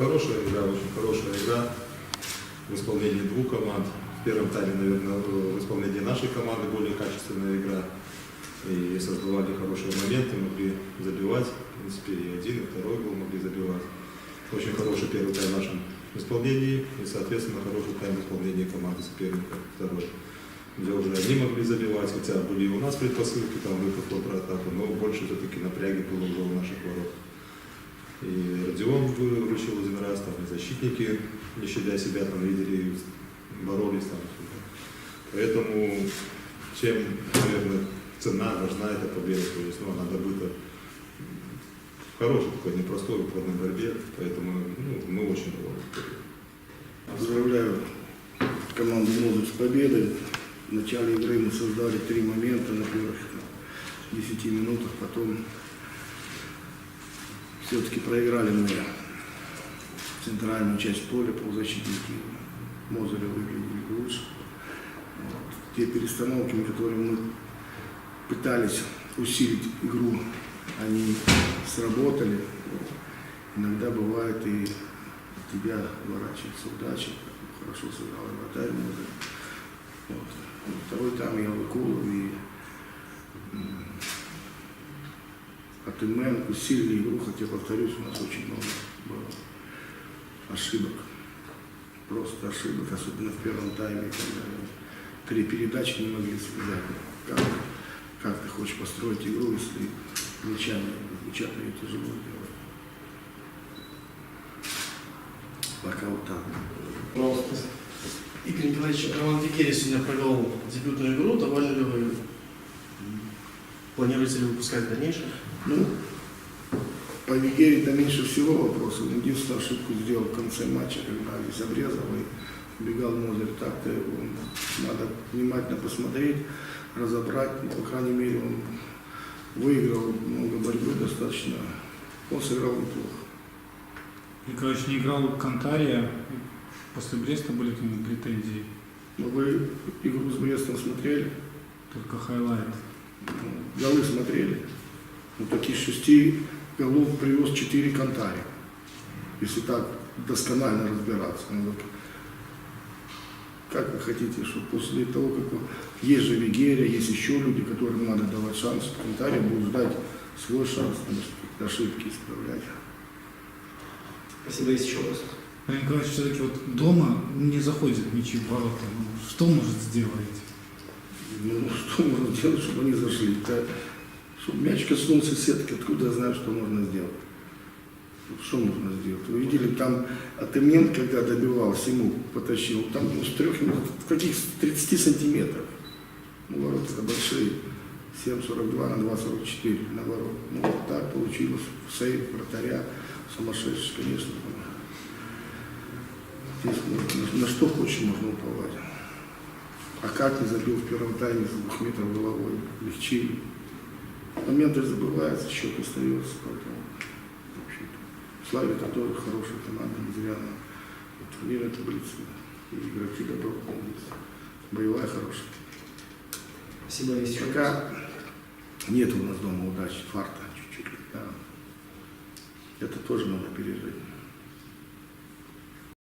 Хорошая игра, очень хорошая игра в исполнении двух команд. В первом тайме, наверное, в исполнении нашей команды более качественная игра. И создавали хорошие моменты, могли забивать. В принципе, и один, и второй гол могли забивать. Очень хороший первый тайм в нашем исполнении и, соответственно, хороший тайм в исполнении команды соперника второй. Где уже они могли забивать, хотя были и у нас предпосылки, там выход в контратаку, но больше все-таки напряги было уже у наших ворот. И Родион выручил один раз, там и защитники, не щадя себя, там видели, боролись там. Поэтому чем, наверное, цена важна эта победа, то есть она добыта в хорошей такой непростой упорной борьбе, поэтому мы очень довольны. Поздравляю команду «Мозырь» с победой. В начале игры мы создали 3 момента на первых 10 минутах, потом все-таки проиграли мы центральную часть поля, полузащитники Мозыря выглядели лучше. Вот. Те перестановки, которыми мы пытались усилить игру, они сработали. Иногда бывает и от тебя выворачивается удача, хорошо сыграл и вратарь Мозырь. Вот. Второй тайм я Выкулов и Атымен усилили игру, хотя, повторюсь, у нас очень много было ошибок. Просто ошибок, особенно в первом тайме, когда 3 передачи не могли связать. Как ты хочешь построить игру, если мячами ее тяжело делать. Пока вот так. Пожалуйста. Игорь Николаевич, Роман Викерия сегодня провел дебютную игру. Довольны ли вы? Планируете ли выпускать в дальнейшем? Ну, по Вигере-то меньше всего вопросов. Единственную ошибку сделал в конце матча, когда здесь обрезал и убегал Мозырь. Так-то надо внимательно посмотреть, разобрать. По крайней мере, он выиграл много борьбы достаточно. Он сыграл неплохо. Николаевич не играл Кантария. После Бреста были к нему претензии? Но вы игру с Брестом смотрели? Только хайлайт. Голы смотрели. Таких 6 голов привез 4 Кантария. Если так досконально разбираться. Как вы хотите, что после того, как есть же Вигерия, есть еще люди, которым надо давать шанс, Кантария будет ждать свой шанс, надо ошибки исправлять. Спасибо, есть еще вопрос. Николаевич, все-таки вот дома не заходит мячи в ворота. Что может сделать? Что можно сделать, чтобы они зашли? Чтобы мяч коснулся сетки, откуда я знаю, что можно сделать? Что можно сделать? Вы видели, там Атымен, когда добивался, ему потащил, там с 3 минут, каких 30 сантиметров. Ворота большие, 7,42 на 2,44 на ворот. Вот так получилось. Сейв вратаря, сумасшедший, конечно. Здесь на что хочешь можно уповать. А как не забил в первом тайме с 2 метров головой, легче. Моменты забываются, счет остается, поэтому, в общем-то, Славик тоже хорошая команда, не зря она турнирная таблица, и игроки добротные здесь, боевая хорошая. Спасибо, есть еще Пока нет у нас дома удачи, фарта чуть-чуть, да. Это тоже надо пережить.